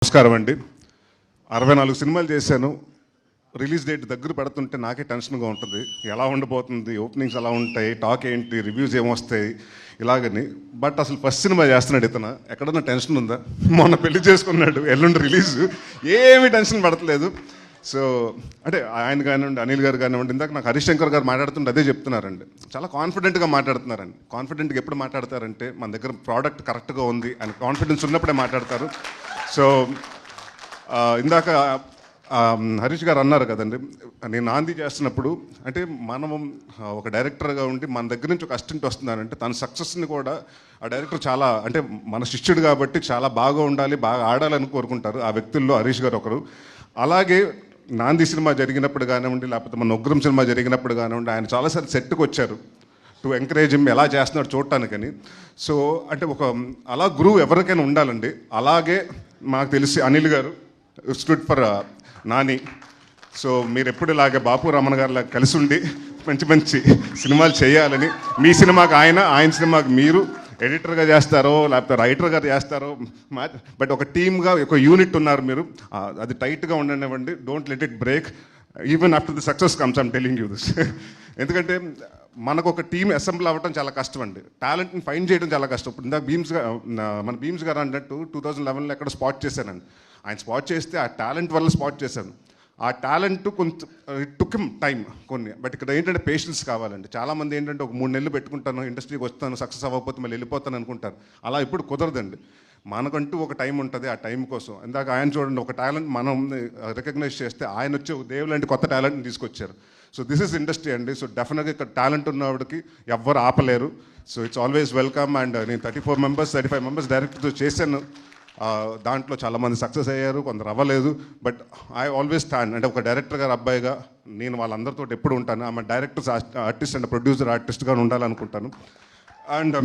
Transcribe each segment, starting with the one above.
నమస్కారం అండి. 64 సినిమాలు చేశాను. రిలీజ్ డేట్ దగ్గర పడుతుంటే నాకే టెన్షన్గా ఉంటుంది. ఎలా ఉండబోతుంది, ఓపెనింగ్స్ ఎలా ఉంటాయి, టాక్ ఏంటి, రివ్యూస్ ఏమొస్తాయి ఇలాగని. బట్ అసలు ఫస్ట్ సినిమా చేస్తున్నాడు ఇతను, ఎక్కడన్నా టెన్షన్ ఉందా? మొన్న పెళ్లి చేసుకున్నాడు, ఎల్లుండి రిలీజ్, ఏమీ టెన్షన్ పడట్లేదు. సో అంటే ఆయన కానివ్వండి, అనిల్ గారు కానివ్వండి, ఇందాక నాకు హరీష్ శంకర్ గారు మాట్లాడుతుంటే అదే చెప్తున్నారండి. చాలా కాన్ఫిడెంట్గా మాట్లాడుతున్నారండి. కాన్ఫిడెంట్గా ఎప్పుడు మాట్లాడతారంటే మన దగ్గర ప్రోడక్ట్ కరెక్ట్గా ఉంది అని కాన్ఫిడెన్స్ ఉన్నప్పుడే మాట్లాడతారు. సో ఇందాక హరీష్ గారు అన్నారు కదండి, నేను నాంది చేస్తున్నప్పుడు అంటే మనం ఒక డైరెక్టర్గా ఉండి మన దగ్గర నుంచి ఒక అసిస్టెంట్ వస్తున్నారంటే తన సక్సెస్ని కూడా ఆ డైరెక్టర్ చాలా అంటే మన శిష్యుడు కాబట్టి చాలా బాగా ఉండాలి, బాగా ఆడాలని కోరుకుంటారు. ఆ వ్యక్తుల్లో హరీష్ గారు ఒకరు. అలాగే నాంది సినిమా జరిగినప్పుడు కానివ్వండి, లేకపోతే మన ఉగ్రం సినిమా జరిగినప్పుడు కానివ్వండి, ఆయన చాలాసార్లు సెట్కి వచ్చారు టు ఎంకరేజ్ హిమ్, ఎలా చేస్తున్నాడు చూడటానికని. సో అంటే ఒక అలా గురువు ఎవరికైనా ఉండాలండి. అలాగే మాకు తెలిసి అనిల్ గారు స్టూడ్ ఫర్ నాని. సో మీరు ఎప్పుడు ఇలాగే బాపు రమణ గారిలా కలిసి ఉండి మంచి మంచి సినిమాలు చేయాలని, మీ సినిమాకి ఆయన, ఆయన సినిమాకి మీరు ఎడిటర్గా చేస్తారో లేకపోతే రైటర్గా చేస్తారో, బట్ ఒక టీమ్గా ఒక యూనిట్ ఉన్నారు మీరు. అది టైట్గా ఉండనివ్వండి. Don't let it break even after the success comes. I'm telling you this. ఎందుకంటే మనకు ఒక టీమ్ అసెంబ్ల్ అవ్వడం చాలా కష్టం అండి. టాలెంట్ని ఫైండ్ చేయడం చాలా కష్టం. ఇప్పుడు ఇందాక మన భీమ్స్ గారు అన్నట్టు 2011లో ఎక్కడ స్పాట్ చేశానండి. ఆయన స్పాట్ చేస్తే ఆ టాలెంట్ వల్ల స్పాట్ చేశాను. ఆ టాలెంట్ కొంత ఇట్ టుక్ హిమ్ టైం కొన్ని. బట్ ఇక్కడ ఏంటంటే పేషెన్స్ కావాలండి. చాలామంది ఏంటంటే ఒక 3 నెలలు పెట్టుకుంటాను, ఇండస్ట్రీకి వస్తాను, సక్సెస్ అవ్వకపోతే మళ్ళీ వెళ్ళిపోతాను అనుకుంటారు. అలా ఇప్పుడు కుదరదండి. మనకంటూ ఒక టైం ఉంటుంది. ఆ టైం కోసం ఇందాక ఆయన చూడండి, ఒక టాలెంట్ మనం రికగ్నైజ్ చేస్తే ఆయన వచ్చి దేవుడు లాంటి కొత్త టాలెంట్ని తీసుకొచ్చారు. సో దిస్ ఇస్ ఇండస్ట్రీ అండి. సో డెఫినెట్గా ఇక్కడ టాలెంట్ ఉన్నవాడికి ఎవ్వరు ఆపలేరు. So it's always welcome. And నేను 35 మెంబర్స్ డైరెక్టర్తో చేశాను. దాంట్లో చాలామంది సక్సెస్ అయ్యారు, కొందరు అవ్వలేదు. బట్ ఐ ఆల్వేస్ స్టాండ్ అంటే ఒక డైరెక్టర్ గారు అబ్బాయిగా నేను వాళ్ళందరితో ఎప్పుడు ఉంటాను. ఆమె డైరెక్టర్స్ ఆర్టిస్ట్ అండ్ ప్రొడ్యూసర్ ఆర్టిస్ట్గా ఉండాలనుకుంటాను. అండ్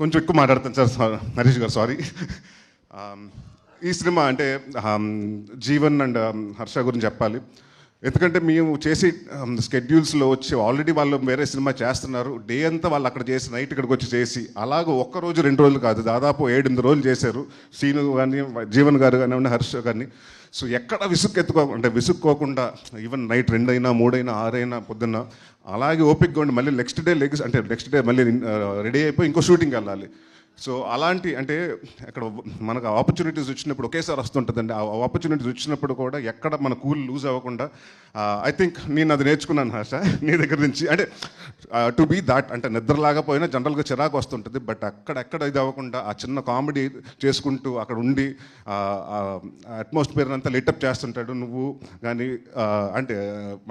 కొంచెం ఎక్కువ మాట్లాడతాను సార్, నరేష్ గారు సారీ. ఈ సినిమా అంటే జీవన్ అండ్ హర్ష గురించి చెప్పాలి. ఎందుకంటే మేము చేసి స్కెడ్యూల్స్లో వచ్చి ఆల్రెడీ వాళ్ళు వేరే సినిమా చేస్తున్నారు. డే అంతా వాళ్ళు అక్కడ చేసి నైట్ ఇక్కడికి వచ్చి చేసి అలాగ ఒక్క రోజు 2 రోజులు కాదు, దాదాపు 7-8 రోజులు చేశారు. శ్రీను కానీ, జీవన్ గారు కానివ్వండి, హర్ష కానీ. సో ఎక్కడ విసుక్కోకుండా ఈవెన్ నైట్ 2 అయినా 3 అయినా 6 అయినా పొద్దున్న అలాగే ఓపిక్గా ఉండి మళ్ళీ నెక్స్ట్ డే మళ్ళీ రెడీ అయిపోయి ఇంకో షూటింగ్కి వెళ్ళాలి. సో అలాంటి అంటే అక్కడ మనకు ఆపర్చునిటీస్ వచ్చినప్పుడు ఒకేసారి వస్తుంటుందండి. ఆ ఆపర్చునిటీస్ వచ్చినప్పుడు కూడా ఎక్కడ మన కూల్ లూజ్ అవ్వకుండా ఐ థింక్ నేను అది నేర్చుకున్నాను హర్ష నీ దగ్గర నుంచి. అంటే టు బీ దాట్ అంటే నిద్రలాగపోయినా జనరల్గా చిరాకు వస్తుంటుంది. బట్ అక్కడెక్కడ ఇది అవ్వకుండా ఆ చిన్న కామెడీ చేసుకుంటూ అక్కడ ఉండి అట్మాస్ఫియర్ అంతా లిటప్ చేస్తుంటాడు. నువ్వు కానీ అంటే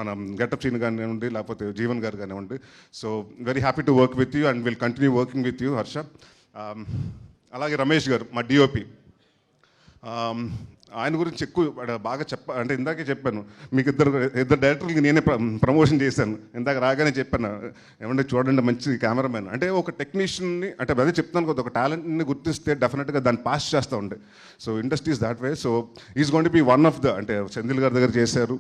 మనం గెటప్ సీన్ కానివ్వండి, లేకపోతే జీవన్ గారు కానివ్వండి. So very happy to work with you and will continue working with you Harsha. అలాగే రమేష్ గారు మా డిఓపి, ఆయన గురించి ఎక్కువ బాగా అంటే ఇందాకే చెప్పాను మీకు, ఇద్దరు డైరెక్టర్లకి నేనే ప్రమోషన్ చేశాను. ఇందాక రాగానే చెప్పాను, ఏమంటే చూడండి మంచి కెమెరామెన్ అంటే ఒక టెక్నీషియన్ని అంటే అదే చెప్తాను కదా, ఒక టాలెంట్ని గుర్తిస్తే డెఫినెట్గా దాన్ని పాస్ చేస్తూ ఉండే. So industries that way. So is going to be one of the అంటే సెంధిల్ గారి దగ్గర చేశారు,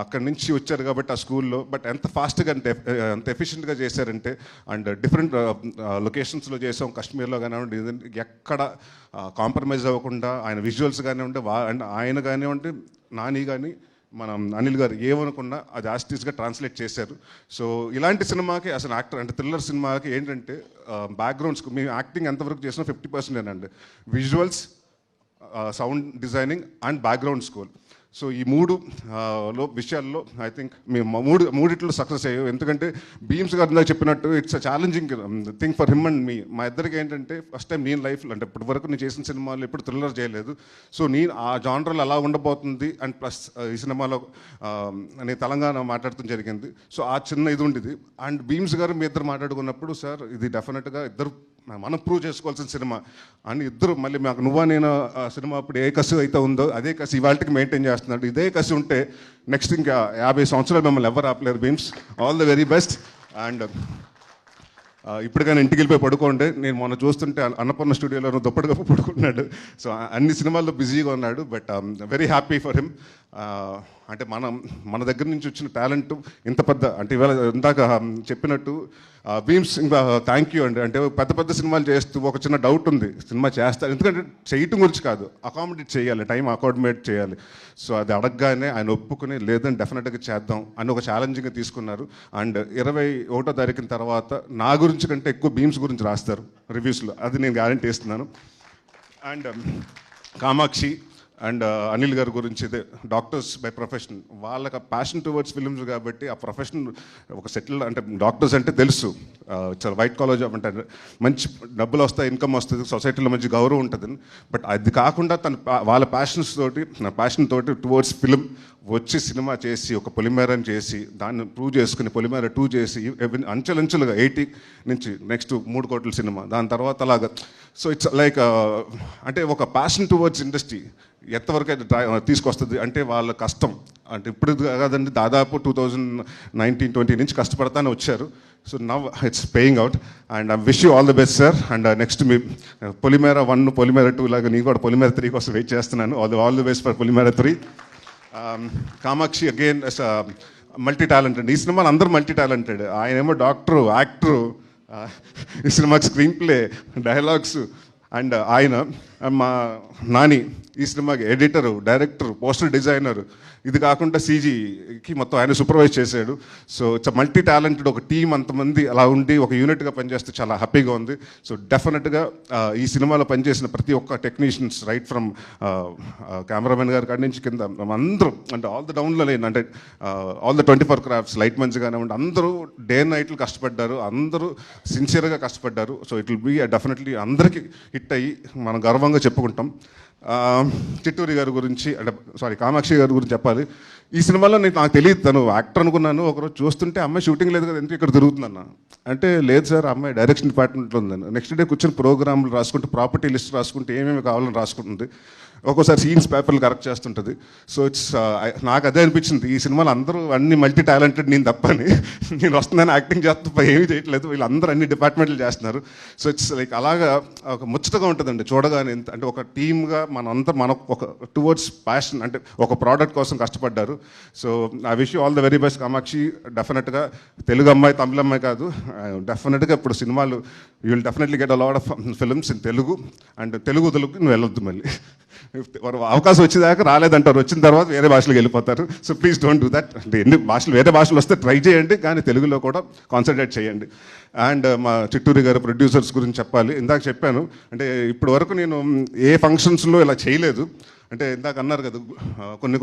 అక్కడి నుంచి వచ్చారు కాబట్టి ఆ స్కూల్లో. బట్ ఎంత ఫాస్ట్గా అంటే ఎంత ఎఫిషియెంట్గా చేశారంటే, అండ్ డిఫరెంట్ లొకేషన్స్లో చేసాం, కాశ్మీర్లో కానివ్వండి, ఎక్కడ కాంప్రమైజ్ అవ్వకుండా ఆయన విజువల్స్ కానివ్వండి, అండ్ ఆయన కానివ్వండి, నాని కానీ మనం అనిల్ గారు ఏమనుకున్నా అది ఆర్టిస్ట్గా ట్రాన్స్లేట్ చేశారు. సో ఇలాంటి సినిమాకి అసలు యాక్టర్ అంటే థ్రిల్లర్ సినిమాకి ఏంటంటే బ్యాక్గ్రౌండ్స్ మేము యాక్టింగ్ ఎంతవరకు చేసినా 50% అండి. Visuals, sound designing and background score. So ఈ 3 విషయాల్లో ఐ థింక్ మేము మూడిట్లో సక్సెస్ అయ్యాం. ఎందుకంటే భీమ్స్ గారు ఇందాక చెప్పినట్టు it's a challenging thing for him and me. మా ఇద్దరికి ఏంటంటే ఫస్ట్ టైం నేను లైఫ్లో అంటే ఇప్పటి వరకు నేను చేసిన సినిమాలు ఎప్పుడు థ్రిల్లర్ చేయలేదు. సో నేను ఆ జానర్లో అలా ఉండబోతుంది. అండ్ ప్లస్ ఈ సినిమాలో నేను తెలంగాణ మాట్లాడటం జరిగింది. సో ఆ చిన్న ఇది ఉండేది. అండ్ భీమ్స్ గారు మీ ఇద్దరు మాట్లాడుకున్నప్పుడు, సార్ ఇది డెఫినెట్గా ఇద్దరు మనం ప్రూవ్ చేసుకోవాల్సిన సినిమా అని ఇద్దరు మళ్ళీ మాకు నువ్వా నేను సినిమా అప్పుడు ఏ కసి అయితే ఉందో అదే కసి ఇవాళకి మెయింటైన్ చేస్తున్నాడు. ఇదే కసి ఉంటే నెక్స్ట్ ఇంకా 50 సంవత్సరాలు మిమ్మల్ని ఎవరు ఆపలేరు. Bheems, all the very best. And ఇప్పటికైనా ఇంటికి వెళ్ళిపోయి పడుకోండి. నేను మొన్న చూస్తుంటే అన్నపూర్ణ స్టూడియోలో దుప్పటి కప్పు పడుకుంటున్నాడు. సో అన్ని సినిమాల్లో బిజీగా ఉన్నాడు. But very happy for him. అంటే మన దగ్గర నుంచి వచ్చిన టాలెంట్ ఇంత పెద్ద అంటే ఇవాళ ఇందాక చెప్పినట్టు భీమ్స్ ఇంకా థ్యాంక్ యూ అండి. అంటే పెద్ద పెద్ద సినిమాలు చేస్తూ ఒక చిన్న డౌట్ ఉంది, సినిమా చేస్తారు ఎందుకంటే చేయటం గురించి కాదు, అకామిడేట్ చేయాలి, టైం అకామిడేట్ చేయాలి. సో అది అడగగానే ఆయన ఒప్పుకుని లేదని డెఫినెట్గా చేద్దాం అని ఒక ఛాలెంజింగ్గా తీసుకున్నారు. అండ్ 21వ తారీఖున తర్వాత నా గురించి కంటే ఎక్కువ భీమ్స్ గురించి రాస్తారు రివ్యూస్లో, అది నేను గ్యారంటీ ఇస్తున్నాను. అండ్ కామాక్షి అండ్ అనిల్ గారి గురించి ఇదే డాక్టర్స్ బై ప్రొఫెషన్, వాళ్ళకి ఆ ప్యాషన్ టువర్డ్స్ ఫిల్మ్స్ కాబట్టి ఆ ప్రొఫెషన్ ఒక సెటిల్ అంటే డాక్టర్స్ అంటే తెలుసు చాలా వైట్ కాలర్ జాబ్ అంటే మంచి డబ్బులు వస్తాయి, ఇన్కమ్ వస్తుంది, సొసైటీలో మంచి గౌరవం ఉంటుంది. బట్ అది కాకుండా వాళ్ళ ప్యాషన్ తోటి టువర్డ్స్ ఫిల్మ్ వచ్చి సినిమా చేసి ఒక పొలిమేరని చేసి దాన్ని ప్రూవ్ చేసుకుని పొలిమేర 2 చేసి అంచెలంచెలుగా 80 నుంచి నెక్స్ట్ 3 కోట్ల సినిమా, దాని తర్వాత అలాగా. సో ఇట్స్ లైక్ అంటే ఒక ప్యాషన్ టువర్డ్స్ ఇండస్ట్రీ ఎంతవరకు అయితే తీసుకొస్తుంది అంటే వాళ్ళ కష్టం అంటే ఇప్పుడు కాదండి, దాదాపు 2019-20 నుంచి కష్టపడతానే వచ్చారు. So now it's paying out and I wish you all the best sir. And next మీ పొలిమేర 1 పొలిమేర 2 లాగా నేను కూడా పొలిమేర 3 కోసం వెయిట్ చేస్తున్నాను. All the best for Polimera 3. Kamakshi again multi talented, ఈ సినిమాలో అందరూ మల్టీ టాలెంటెడ్. ఆయనేమో డాక్టరు, యాక్టరు, ఈ సినిమాకి స్క్రీన్ ప్లే, డైలాగ్స్. అండ్ ఆయన మా నాని ఈ సినిమాకి ఎడిటరు, డైరెక్టర్, పోస్టర్ డిజైనర్, ఇది కాకుండా సీజీకి మొత్తం ఆయన సూపర్వైజ్ చేశాడు. సో ఇట్స్ మల్టీ టాలెంటెడ్ ఒక టీం, అంతమంది అలా ఉండి ఒక యూనిట్గా పనిచేస్తే చాలా హ్యాపీగా ఉంది. సో డెఫినెట్గా ఈ సినిమాలో పనిచేసిన ప్రతి ఒక్క టెక్నీషియన్స్ రైట్ ఫ్రమ్ కెమెరామెన్ గారి కాడి నుంచి కింద అందరూ అంటే ఆల్ ద డౌన్లో లేని అంటే all the 24 crafts light men's కానివ్వండి, అందరూ డే నైట్లు కష్టపడ్డారు, అందరూ సిన్సియర్గా కష్టపడ్డారు. So it will be definitely అందరికీ హిట్ అయ్యి మనం గర్వంగా చెప్పుకుంటాం. చిట్టూరి గారి గురించి అంటే కామాక్షి గారి గురించి చెప్పాలి. ఈ సినిమాలో నాకు తెలియదు, తను యాక్టర్ అనుకున్నాను. ఒకరోజు చూస్తుంటే అమ్మాయి షూటింగ్ లేదు కదా, ఎందుకు ఇక్కడ తిరుగుతుందన్న అంటే లేదు సార్ అమ్మాయి డైరెక్షన్ డిపార్ట్మెంట్లో ఉందని. నెక్స్ట్ డే కూర్చొని ప్రోగ్రాంలు రాసుకుంటూ ప్రాపర్టీ లిస్ట్ రాసుకుంటూ ఏమేమి కావాలని రాసుకుంటుంది, ఒక్కోసారి సీన్స్ పేపర్లు కరెక్ట్ చేస్తుంటుంది. సో ఇట్స్ నాకు అదే అనిపించింది, ఈ సినిమాలో అందరూ అన్ని మల్టీ టాలెంటెడ్, నేను తప్పని. నేను వస్తుందని యాక్టింగ్ చేస్తూ ఏమీ చేయట్లేదు, వీళ్ళందరూ అన్ని డిపార్ట్మెంట్లు చేస్తున్నారు. సో ఇట్స్ లైక్ అలాగా ఒక ముచ్చటగా ఉంటుందండి చూడగానే. అంటే ఒక టీమ్గా మన ఒక టువర్డ్స్ ప్యాషన్ అంటే ఒక ప్రోడక్ట్ కోసం కష్టపడ్డారు. So I wish you all the very best Kamakshi. డెఫినెట్గా తెలుగు అమ్మాయి, తమిళ అమ్మాయి కాదు, డెఫినెట్గా ఇప్పుడు సినిమాలు you will definitely get a lot of films in Telugu. And Telugu నువ్వు వెళ్ళొద్దు మళ్ళీ, అవకాశం వచ్చేదాకా రాలేదంటారు, వచ్చిన తర్వాత వేరే భాషలకు వెళ్ళిపోతారు. So please don't do that. అంటే ఎన్ని భాషలు వేరే భాషలు వస్తే ట్రై చేయండి, కానీ తెలుగులో కూడా కాన్సన్ట్రేట్ చేయండి. అండ్ మా చిట్టూరి గారు ప్రొడ్యూసర్స్ గురించి చెప్పాలి. ఇందాక చెప్పాను అంటే ఇప్పటి వరకు నేను ఏ ఫంక్షన్స్లో ఇలా చేయలేదు. అంటే ఇందాక అన్నారు కదా కొన్ని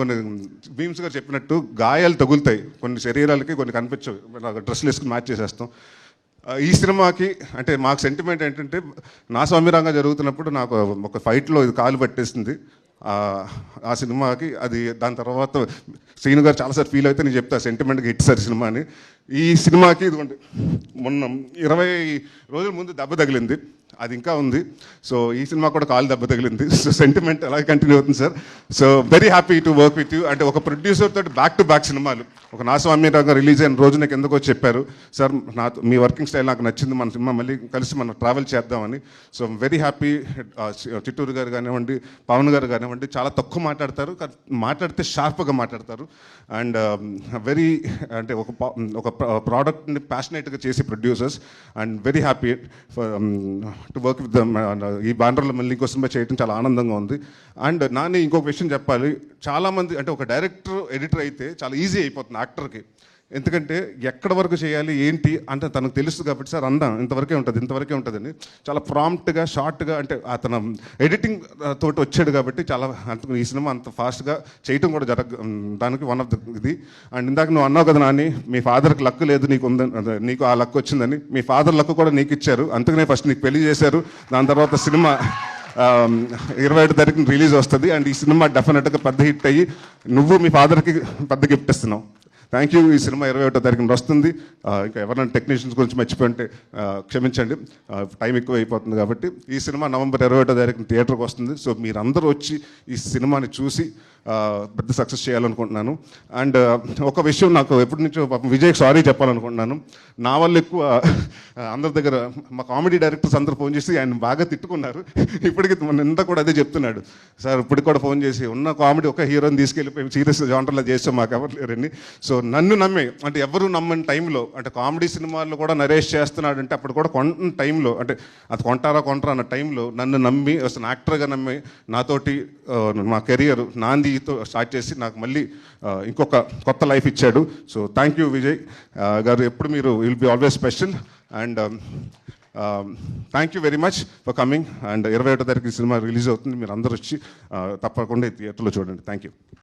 భీమ్స్ గారు చెప్పినట్టు గాయాలు తగులుతాయి కొన్ని శరీరాలకి, కొన్ని కనిపించవు, డ్రెస్సులు వేసుకుని మ్యాచ్ చేసేస్తాం. ఈ సినిమాకి అంటే మాకు సెంటిమెంట్ ఏంటంటే నా స్వామిరంగా జరుగుతున్నప్పుడు నాకు ఒక ఫైట్లో ఇది కాలు పట్టేసింది. ఆ సినిమాకి అది దాని తర్వాత శ్రీను గారు చాలాసార్లు ఫీల్ అయితే నేను చెప్తా సెంటిమెంట్గా హిట్ సార్ సినిమా అని. ఈ సినిమాకి ఇదిగోండి మొన్న 20 రోజుల ముందు దెబ్బ తగిలింది, అది ఇంకా ఉంది. సో ఈ సినిమా కూడా కాలు దెబ్బ తగిలింది. సో సెంటిమెంట్ అలాగే కంటిన్యూ అవుతుంది sir. So very happy to work with you. అంటే ఒక ప్రొడ్యూసర్ తోటి బ్యాక్ టు బ్యాక్ సినిమాలు, ఒక నా స్వామిరంగా రిలీజ్ అయిన రోజు నాకు ఎందుకో చెప్పారు సార్ మీ వర్కింగ్ స్టైల్ నాకు నచ్చింది, మన సినిమా మళ్ళీ కలిసి మనం ట్రావెల్ చేద్దామని. So very happy. చిట్టూరు గారు కానివ్వండి, పవన్ గారు కానివ్వండి, చాలా తక్కువ మాట్లాడతారు, మాట్లాడితే షార్ప్గా మాట్లాడతారు. అండ్ వెరీ అంటే ఒక ప్రోడక్ట్ని ప్యాషనేట్గా చేసే producers. And very happy to work with them. ఈ బ్యానర్లో మళ్ళీ ఇంకో సినిమా చేయడం చాలా ఆనందంగా ఉంది. అండ్ నాని ఇంకొక విషయం చెప్పాలి, చాలామంది అంటే ఒక డైరెక్టర్ ఎడిటర్ అయితే చాలా ఈజీ అయిపోతుంది యాక్టర్కి, ఎందుకంటే ఎక్కడ వరకు చేయాలి ఏంటి అంటే తనకు తెలుస్తుంది కాబట్టి సార్ అన్న ఇంతవరకే ఉంటుందని చాలా ప్రాంప్ట్గా షార్ట్గా అంటే అతను ఎడిటింగ్ తోటి వచ్చాడు కాబట్టి చాలా ఈ సినిమా అంత ఫాస్ట్గా చేయటం కూడా దానికి వన్ ఆఫ్ ద ఇది. అండ్ ఇందాక నువ్వు అన్నావు కదా నాని, మీ ఫాదర్కి లక్ లేదు నీకు ఆ లక్ వచ్చిందని. మీ ఫాదర్ లక్ కూడా నీకు ఇచ్చారు, అందుకనే ఫస్ట్ నీకు పెళ్లి చేశారు, దాని తర్వాత సినిమా 27వ తారీఖున రిలీజ్ వస్తుంది. అండ్ ఈ సినిమా డెఫినెట్గా పెద్ద హిట్ అయ్యి నువ్వు మీ ఫాదర్కి పెద్ద గిఫ్ట్ ఇస్తున్నావు. Thank you. ఈ సినిమా 21వ తారీఖున వస్తుంది. ఇంకా ఎవరైనా టెక్నీషియన్స్ గురించి మర్చిపోయింటే క్షమించండి, టైం ఎక్కువ అయిపోతుంది కాబట్టి. ఈ సినిమా నవంబర్ 21వ తారీఖున థియేటర్కి వస్తుంది. సో మీరందరూ వచ్చి ఈ సినిమాని చూసి పెద్ద సక్సెస్ చేయాలనుకుంటున్నాను. అండ్ ఒక విషయం నాకు ఎప్పటి నుంచో పాపం విజయ్కి సారీ చెప్పాలనుకుంటున్నాను. నా వల్ల ఎక్కువ అందరి దగ్గర మా కామెడీ డైరెక్టర్స్ అందరూ ఫోన్ చేసి ఆయన బాగా తిట్టుకున్నారు. ఇప్పటికి నింద కూడా అదే చెప్తున్నాడు, సార్ ఇప్పటికి కూడా ఫోన్ చేసి ఉన్న కామెడీ ఒక హీరోని తీసుకెళ్ళిపోయి సీరియస్ జాంటర్లో చేస్తాం, మాకు ఎవరు లేరని. సో నన్ను నమ్మే, అంటే ఎవరు నమ్మని టైంలో, అంటే కామెడీ సినిమాల్లో కూడా నరేష్ చేస్తున్నాడు అంటే అప్పుడు కూడా కొన్న టైంలో, అంటే అది కొంటారా అన్న టైంలో నన్ను నమ్మి అసలు యాక్టర్గా నమ్మి నాతోటి మా కెరియర్ నాందితో స్టార్ట్ చేసి నాకు మళ్ళీ ఇంకొక కొత్త లైఫ్ ఇచ్చాడు. సో థ్యాంక్ యూ విజయ్ గారు, ఎప్పుడు మీరు will be always special. And thank you very much for coming. And 21వ తారీఖు సినిమా రిలీజ్ అవుతుంది, మీరు అందరూ వచ్చి తప్పకుండా థియేటర్లో చూడండి. Thank you.